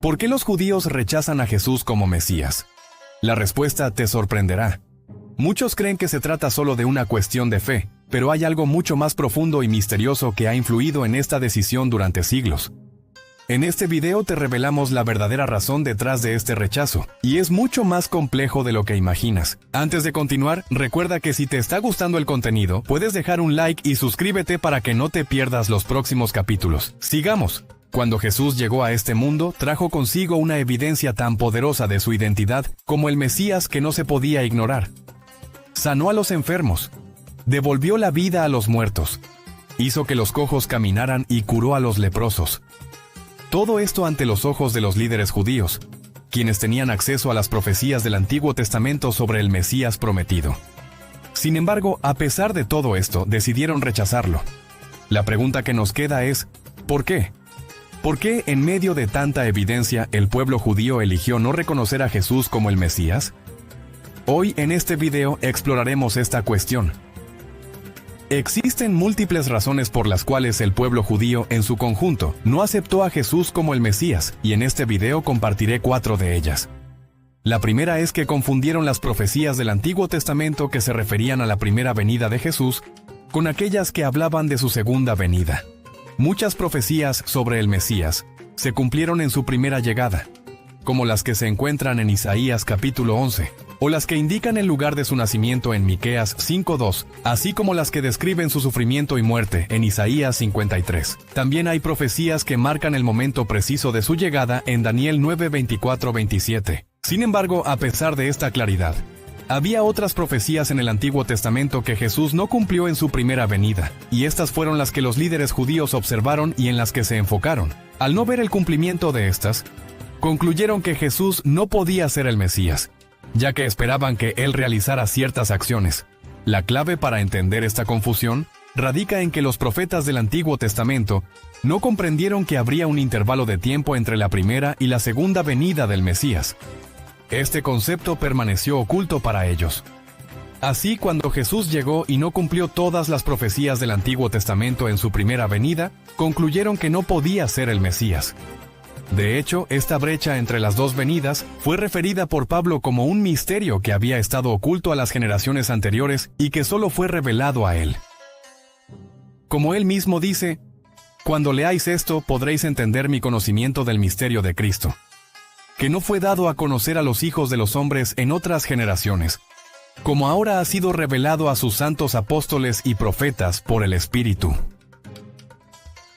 ¿Por qué los judíos rechazan a Jesús como Mesías? La respuesta te sorprenderá. Muchos creen que se trata solo de una cuestión de fe, pero hay algo mucho más profundo y misterioso que ha influido en esta decisión durante siglos. En este video te revelamos la verdadera razón detrás de este rechazo, y es mucho más complejo de lo que imaginas. Antes de continuar, recuerda que si te está gustando el contenido, puedes dejar un like y suscríbete para que no te pierdas los próximos capítulos. Sigamos. Cuando Jesús llegó a este mundo, trajo consigo una evidencia tan poderosa de su identidad como el Mesías que no se podía ignorar. Sanó a los enfermos, devolvió la vida a los muertos, hizo que los cojos caminaran y curó a los leprosos. Todo esto ante los ojos de los líderes judíos, quienes tenían acceso a las profecías del Antiguo Testamento sobre el Mesías prometido. Sin embargo, a pesar de todo esto, decidieron rechazarlo. La pregunta que nos queda es, ¿por qué? ¿Por qué, en medio de tanta evidencia, el pueblo judío eligió no reconocer a Jesús como el Mesías? Hoy, en este video, exploraremos esta cuestión. Existen múltiples razones por las cuales el pueblo judío, en su conjunto, no aceptó a Jesús como el Mesías, y en este video compartiré 4 de ellas. La primera es que confundieron las profecías del Antiguo Testamento que se referían a la primera venida de Jesús, con aquellas que hablaban de su segunda venida. Muchas profecías sobre el Mesías se cumplieron en su primera llegada, como las que se encuentran en Isaías capítulo 11, o las que indican el lugar de su nacimiento en Miqueas 5:2, así como las que describen su sufrimiento y muerte en Isaías 53. También hay profecías que marcan el momento preciso de su llegada en Daniel 9:24-27. Sin embargo, a pesar de esta claridad, había otras profecías en el Antiguo Testamento que Jesús no cumplió en su primera venida, y estas fueron las que los líderes judíos observaron y en las que se enfocaron. Al no ver el cumplimiento de estas, concluyeron que Jesús no podía ser el Mesías, ya que esperaban que él realizara ciertas acciones. La clave para entender esta confusión radica en que los profetas del Antiguo Testamento no comprendieron que habría un intervalo de tiempo entre la primera y la segunda venida del Mesías. Este concepto permaneció oculto para ellos. Así, cuando Jesús llegó y no cumplió todas las profecías del Antiguo Testamento en su primera venida, concluyeron que no podía ser el Mesías. De hecho, esta brecha entre las dos venidas fue referida por Pablo como un misterio que había estado oculto a las generaciones anteriores y que solo fue revelado a él. Como él mismo dice, «Cuando leáis esto podréis entender mi conocimiento del misterio de Cristo, que no fue dado a conocer a los hijos de los hombres en otras generaciones, como ahora ha sido revelado a sus santos apóstoles y profetas por el Espíritu».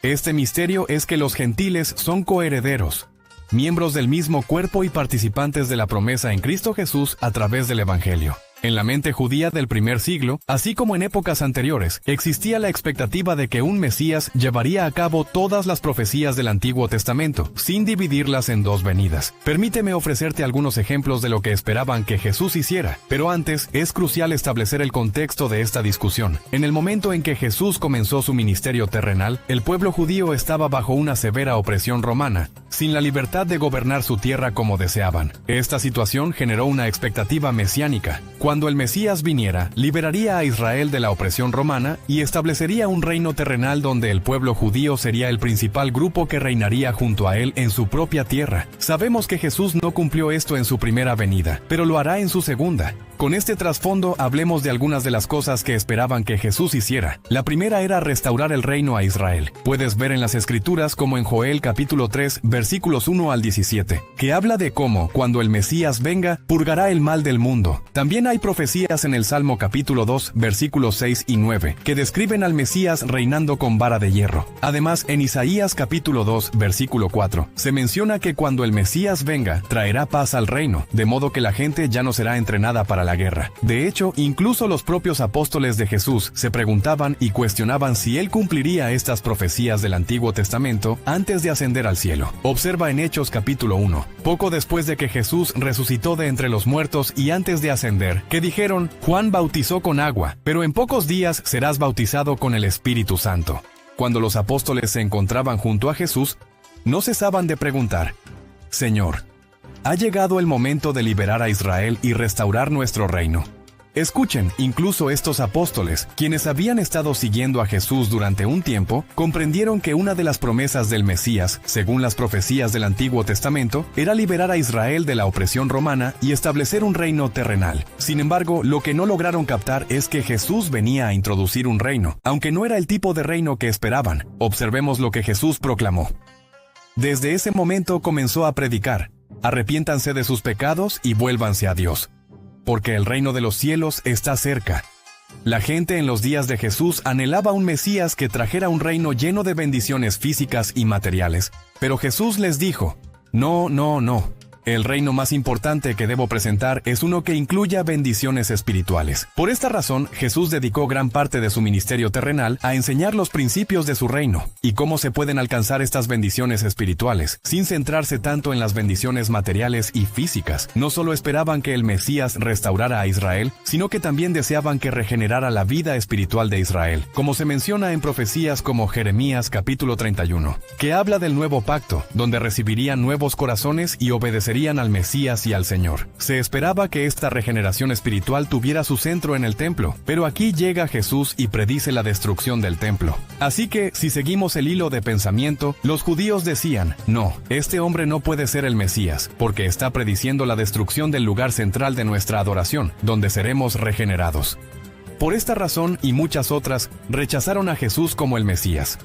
Este misterio es que los gentiles son coherederos, miembros del mismo cuerpo y participantes de la promesa en Cristo Jesús a través del Evangelio. En la mente judía del primer siglo, así como en épocas anteriores, existía la expectativa de que un Mesías llevaría a cabo todas las profecías del Antiguo Testamento, sin dividirlas en dos venidas. Permíteme ofrecerte algunos ejemplos de lo que esperaban que Jesús hiciera, pero antes es crucial establecer el contexto de esta discusión. En el momento en que Jesús comenzó su ministerio terrenal, el pueblo judío estaba bajo una severa opresión romana, sin la libertad de gobernar su tierra como deseaban. Esta situación generó una expectativa mesiánica. Cuando el Mesías viniera, liberaría a Israel de la opresión romana y establecería un reino terrenal donde el pueblo judío sería el principal grupo que reinaría junto a él en su propia tierra. Sabemos que Jesús no cumplió esto en su primera venida, pero lo hará en su segunda. Con este trasfondo, hablemos de algunas de las cosas que esperaban que Jesús hiciera. La primera era restaurar el reino a Israel. Puedes ver en las Escrituras, como en Joel capítulo 3, versículos 1 al 17, que habla de cómo, cuando el Mesías venga, purgará el mal del mundo. También hay profecías en el Salmo capítulo 2, versículos 6 y 9, que describen al Mesías reinando con vara de hierro. Además, en Isaías capítulo 2, versículo 4, se menciona que cuando el Mesías venga, traerá paz al reino, de modo que la gente ya no será entrenada para la guerra. De hecho, incluso los propios apóstoles de Jesús se preguntaban y cuestionaban si él cumpliría estas profecías del Antiguo Testamento antes de ascender al cielo. Observa en Hechos capítulo 1, poco después de que Jesús resucitó de entre los muertos y antes de ascender, que dijeron: Juan bautizó con agua, pero en pocos días serás bautizado con el Espíritu Santo. Cuando los apóstoles se encontraban junto a Jesús, no cesaban de preguntar: Señor, ¿ha llegado el momento de liberar a Israel y restaurar nuestro reino? Escuchen, incluso estos apóstoles, quienes habían estado siguiendo a Jesús durante un tiempo, comprendieron que una de las promesas del Mesías, según las profecías del Antiguo Testamento, era liberar a Israel de la opresión romana y establecer un reino terrenal. Sin embargo, lo que no lograron captar es que Jesús venía a introducir un reino, aunque no era el tipo de reino que esperaban. Observemos lo que Jesús proclamó. Desde ese momento comenzó a predicar: arrepiéntanse de sus pecados y vuélvanse a Dios, porque el reino de los cielos está cerca. La gente en los días de Jesús anhelaba un Mesías que trajera un reino lleno de bendiciones físicas y materiales. Pero Jesús les dijo: no. El reino más importante que debo presentar es uno que incluya bendiciones espirituales. Por esta razón, Jesús dedicó gran parte de su ministerio terrenal a enseñar los principios de su reino y cómo se pueden alcanzar estas bendiciones espirituales, sin centrarse tanto en las bendiciones materiales y físicas. No solo esperaban que el Mesías restaurara a Israel, sino que también deseaban que regenerara la vida espiritual de Israel, como se menciona en profecías como Jeremías capítulo 31, que habla del nuevo pacto, donde recibirían nuevos corazones y obedecerían al Mesías y al Señor. Se esperaba que esta regeneración espiritual tuviera su centro en el templo, pero aquí llega Jesús y predice la destrucción del templo. Así que, si seguimos el hilo de pensamiento, los judíos decían: no, este hombre no puede ser el Mesías, porque está prediciendo la destrucción del lugar central de nuestra adoración, donde seremos regenerados. Por esta razón y muchas otras, rechazaron a Jesús como el Mesías.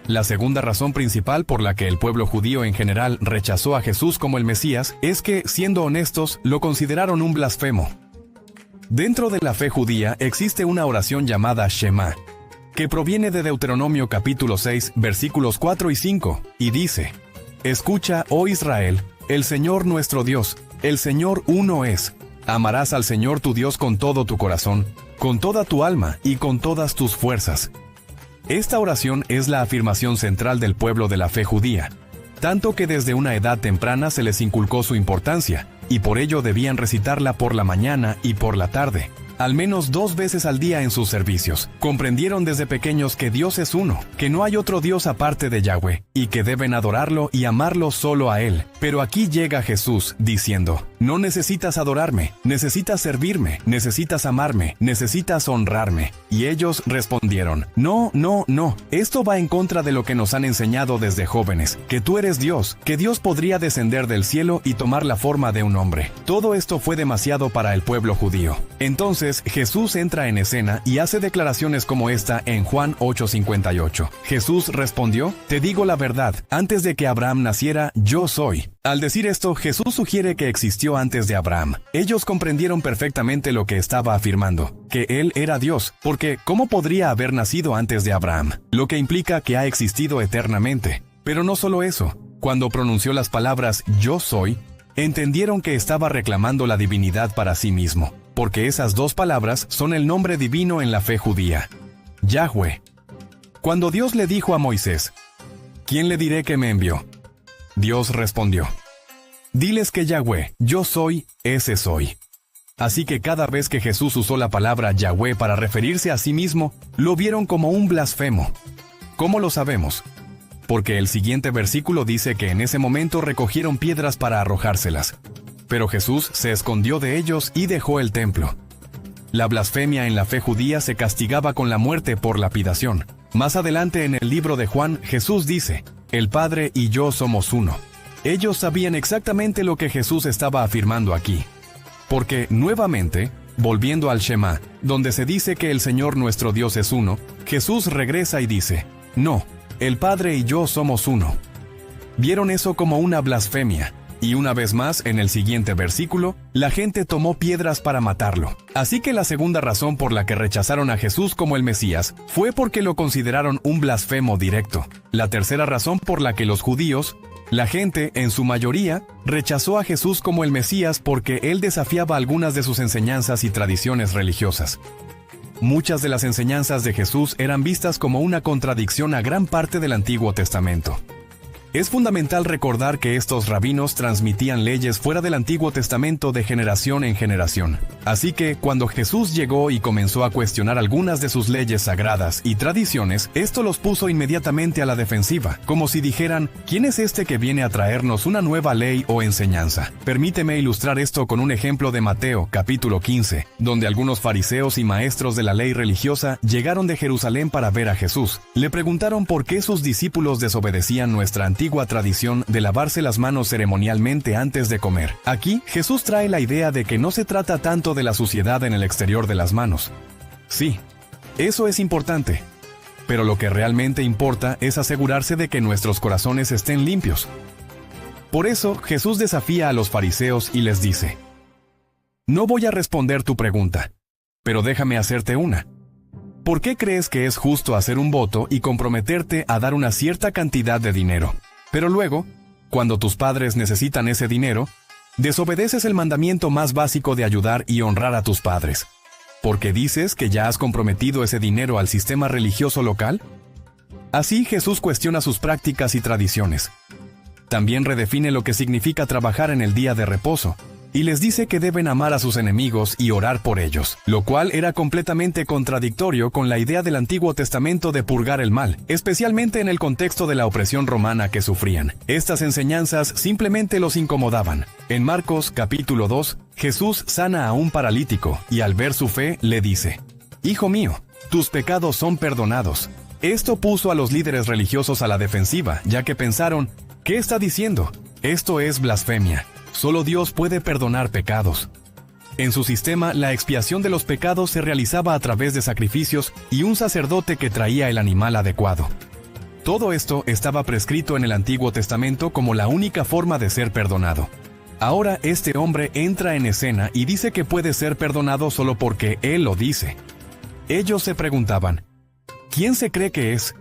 La segunda razón principal por la que el pueblo judío en general rechazó a Jesús como el Mesías es que, siendo honestos, lo consideraron un blasfemo. Dentro de la fe judía existe una oración llamada Shema, que proviene de Deuteronomio capítulo 6, versículos 4 y 5, y dice: escucha, oh Israel, el Señor nuestro Dios, el Señor uno es. Amarás al Señor tu Dios con todo tu corazón, con toda tu alma y con todas tus fuerzas. Esta oración es la afirmación central del pueblo de la fe judía, tanto que desde una edad temprana se les inculcó su importancia, y por ello debían recitarla por la mañana y por la tarde, al menos 2 veces al día en sus servicios. Comprendieron desde pequeños que Dios es uno, que no hay otro Dios aparte de Yahweh, y que deben adorarlo y amarlo solo a Él. Pero aquí llega Jesús diciendo: no necesitas adorarme, necesitas servirme, necesitas amarme, necesitas honrarme. Y ellos respondieron: no, esto va en contra de lo que nos han enseñado desde jóvenes, que tú eres Dios, que Dios podría descender del cielo y tomar la forma de un hombre. Todo esto fue demasiado para el pueblo judío. Entonces Jesús entra en escena y hace declaraciones como esta en Juan 8:58. Jesús respondió: te digo la verdad, antes de que Abraham naciera, yo soy. Al decir esto, Jesús sugiere que existió antes de Abraham. Ellos comprendieron perfectamente lo que estaba afirmando, que Él era Dios, porque ¿cómo podría haber nacido antes de Abraham? Lo que implica que ha existido eternamente. Pero no solo eso, cuando pronunció las palabras yo soy, entendieron que estaba reclamando la divinidad para sí mismo, porque esas 2 palabras son el nombre divino en la fe judía: Yahweh. Cuando Dios le dijo a Moisés: ¿quién le diré que me envió?, Dios respondió: diles que Yahweh, yo soy, ese soy. Así que cada vez que Jesús usó la palabra Yahweh para referirse a sí mismo, lo vieron como un blasfemo. ¿Cómo lo sabemos? Porque el siguiente versículo dice que en ese momento recogieron piedras para arrojárselas. Pero Jesús se escondió de ellos y dejó el templo. La blasfemia en la fe judía se castigaba con la muerte por lapidación. Más adelante en el libro de Juan, Jesús dice: el Padre y yo somos uno. Ellos sabían exactamente lo que Jesús estaba afirmando aquí. Porque, nuevamente, volviendo al Shema, donde se dice que el Señor nuestro Dios es uno, Jesús regresa y dice: no, el Padre y yo somos uno. Vieron eso como una blasfemia. Y una vez más, en el siguiente versículo, la gente tomó piedras para matarlo. Así que la segunda razón por la que rechazaron a Jesús como el Mesías fue porque lo consideraron un blasfemo directo. La tercera razón por la que los judíos, la gente, en su mayoría, rechazó a Jesús como el Mesías porque él desafiaba algunas de sus enseñanzas y tradiciones religiosas. Muchas de las enseñanzas de Jesús eran vistas como una contradicción a gran parte del Antiguo Testamento. Es fundamental recordar que estos rabinos transmitían leyes fuera del Antiguo Testamento de generación en generación. Así que, cuando Jesús llegó y comenzó a cuestionar algunas de sus leyes sagradas y tradiciones, esto los puso inmediatamente a la defensiva, como si dijeran, ¿quién es este que viene a traernos una nueva ley o enseñanza? Permíteme ilustrar esto con un ejemplo de Mateo, capítulo 15, donde algunos fariseos y maestros de la ley religiosa llegaron de Jerusalén para ver a Jesús. Le preguntaron por qué sus discípulos desobedecían nuestra antigua tradición de lavarse las manos ceremonialmente antes de comer. Aquí, Jesús trae la idea de que no se trata tanto de la suciedad en el exterior de las manos. Sí, eso es importante. Pero lo que realmente importa es asegurarse de que nuestros corazones estén limpios. Por eso, Jesús desafía a los fariseos y les dice: no voy a responder tu pregunta, pero déjame hacerte una. ¿Por qué crees que es justo hacer un voto y comprometerte a dar una cierta cantidad de dinero? Pero luego, cuando tus padres necesitan ese dinero, desobedeces el mandamiento más básico de ayudar y honrar a tus padres, porque dices que ya has comprometido ese dinero al sistema religioso local. Así Jesús cuestiona sus prácticas y tradiciones. También redefine lo que significa trabajar en el día de reposo, y les dice que deben amar a sus enemigos y orar por ellos, lo cual era completamente contradictorio con la idea del Antiguo Testamento de purgar el mal, especialmente en el contexto de la opresión romana que sufrían. Estas enseñanzas simplemente los incomodaban. En Marcos capítulo 2, Jesús sana a un paralítico y al ver su fe le dice: Hijo mío, tus pecados son perdonados. Esto puso a los líderes religiosos a la defensiva, ya que pensaron: ¿qué está diciendo? Esto es blasfemia. Solo Dios puede perdonar pecados. En su sistema, la expiación de los pecados se realizaba a través de sacrificios y un sacerdote que traía el animal adecuado. Todo esto estaba prescrito en el Antiguo Testamento como la única forma de ser perdonado. Ahora este hombre entra en escena y dice que puede ser perdonado solo porque él lo dice. Ellos se preguntaban: ¿quién se cree que es?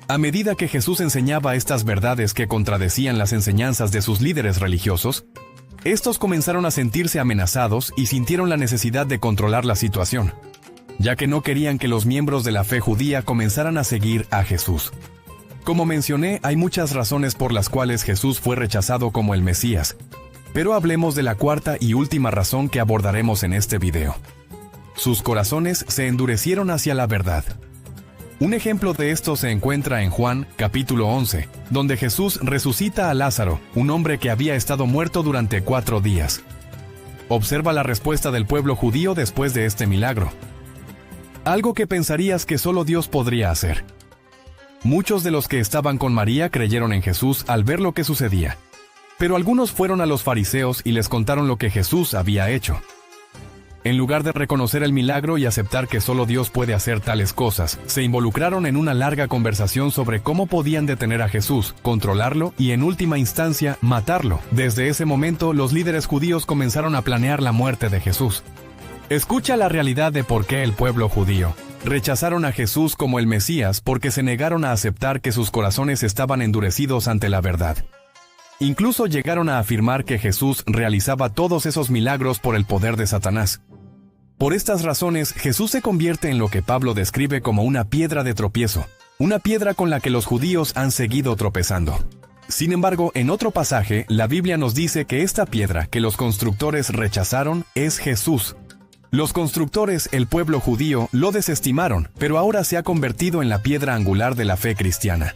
A medida que Jesús enseñaba estas verdades que contradecían las enseñanzas de sus líderes religiosos, estos comenzaron a sentirse amenazados y sintieron la necesidad de controlar la situación, ya que no querían que los miembros de la fe judía comenzaran a seguir a Jesús. Como mencioné, hay muchas razones por las cuales Jesús fue rechazado como el Mesías, pero hablemos de la cuarta y última razón que abordaremos en este video. Sus corazones se endurecieron hacia la verdad. Un ejemplo de esto se encuentra en Juan, capítulo 11, donde Jesús resucita a Lázaro, un hombre que había estado muerto durante 4 días. Observa la respuesta del pueblo judío después de este milagro. Algo que pensarías que solo Dios podría hacer. Muchos de los que estaban con María creyeron en Jesús al ver lo que sucedía. Pero algunos fueron a los fariseos y les contaron lo que Jesús había hecho. En lugar de reconocer el milagro y aceptar que solo Dios puede hacer tales cosas, se involucraron en una larga conversación sobre cómo podían detener a Jesús, controlarlo y en última instancia, matarlo. Desde ese momento, los líderes judíos comenzaron a planear la muerte de Jesús. Escucha la realidad de por qué el pueblo judío rechazaron a Jesús como el Mesías, porque se negaron a aceptar que sus corazones estaban endurecidos ante la verdad. Incluso llegaron a afirmar que Jesús realizaba todos esos milagros por el poder de Satanás. Por estas razones, Jesús se convierte en lo que Pablo describe como una piedra de tropiezo, una piedra con la que los judíos han seguido tropezando. Sin embargo, en otro pasaje, la Biblia nos dice que esta piedra que los constructores rechazaron es Jesús. Los constructores, el pueblo judío, lo desestimaron, pero ahora se ha convertido en la piedra angular de la fe cristiana.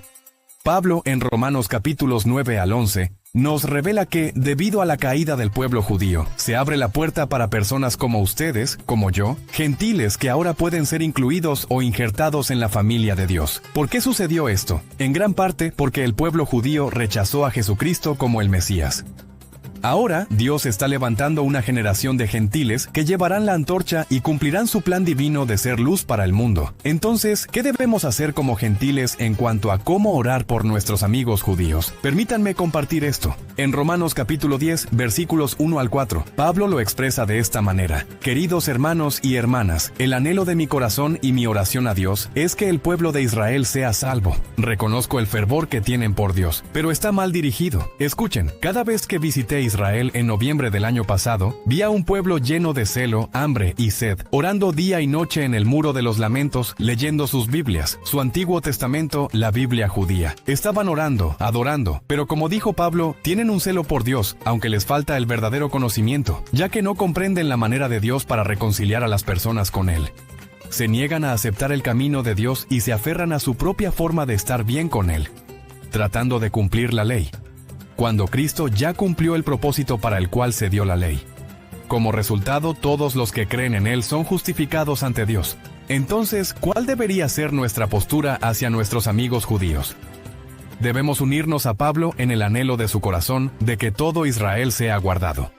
Pablo, en Romanos capítulos 9 al 11, nos revela que, debido a la caída del pueblo judío, se abre la puerta para personas como ustedes, como yo, gentiles que ahora pueden ser incluidos o injertados en la familia de Dios. ¿Por qué sucedió esto? En gran parte porque el pueblo judío rechazó a Jesucristo como el Mesías. Ahora, Dios está levantando una generación de gentiles que llevarán la antorcha y cumplirán su plan divino de ser luz para el mundo. Entonces, ¿qué debemos hacer como gentiles en cuanto a cómo orar por nuestros amigos judíos? Permítanme compartir esto. En Romanos capítulo 10, versículos 1 al 4, Pablo lo expresa de esta manera: Queridos hermanos y hermanas, el anhelo de mi corazón y mi oración a Dios es que el pueblo de Israel sea salvo. Reconozco el fervor que tienen por Dios, pero está mal dirigido. Escuchen, cada vez que visité Israel, Israel en noviembre del año pasado, vi a un pueblo lleno de celo, hambre y sed, orando día y noche en el Muro de los Lamentos, leyendo sus Biblias, su Antiguo Testamento, la Biblia judía. Estaban orando, adorando, pero como dijo Pablo, tienen un celo por Dios, aunque les falta el verdadero conocimiento, ya que no comprenden la manera de Dios para reconciliar a las personas con Él. Se niegan a aceptar el camino de Dios y se aferran a su propia forma de estar bien con Él, tratando de cumplir la ley, cuando Cristo ya cumplió el propósito para el cual se dio la ley. Como resultado, todos los que creen en Él son justificados ante Dios. Entonces, ¿cuál debería ser nuestra postura hacia nuestros amigos judíos? Debemos unirnos a Pablo en el anhelo de su corazón de que todo Israel sea guardado.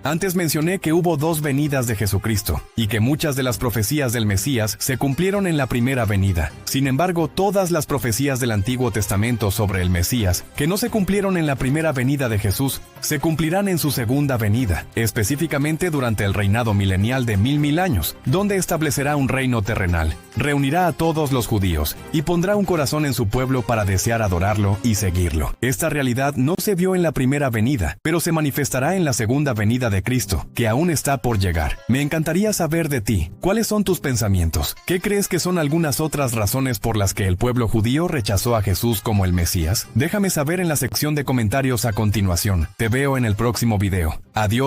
Antes mencioné que hubo dos venidas de Jesucristo, y que muchas de las profecías del Mesías se cumplieron en la primera venida. Sin embargo, todas las profecías del Antiguo Testamento sobre el Mesías, que no se cumplieron en la primera venida de Jesús, se cumplirán en su segunda venida, específicamente durante el reinado milenial de 1000 años, donde establecerá un reino terrenal, reunirá a todos los judíos, y pondrá un corazón en su pueblo para desear adorarlo y seguirlo. Esta realidad no se vio en la primera venida, pero se manifestará en la segunda venida de Cristo, que aún está por llegar. Me encantaría saber de ti, ¿cuáles son tus pensamientos? ¿Qué crees que son algunas otras razones por las que el pueblo judío rechazó a Jesús como el Mesías? Déjame saber en la sección de comentarios a continuación. Te veo en el próximo video. Adiós.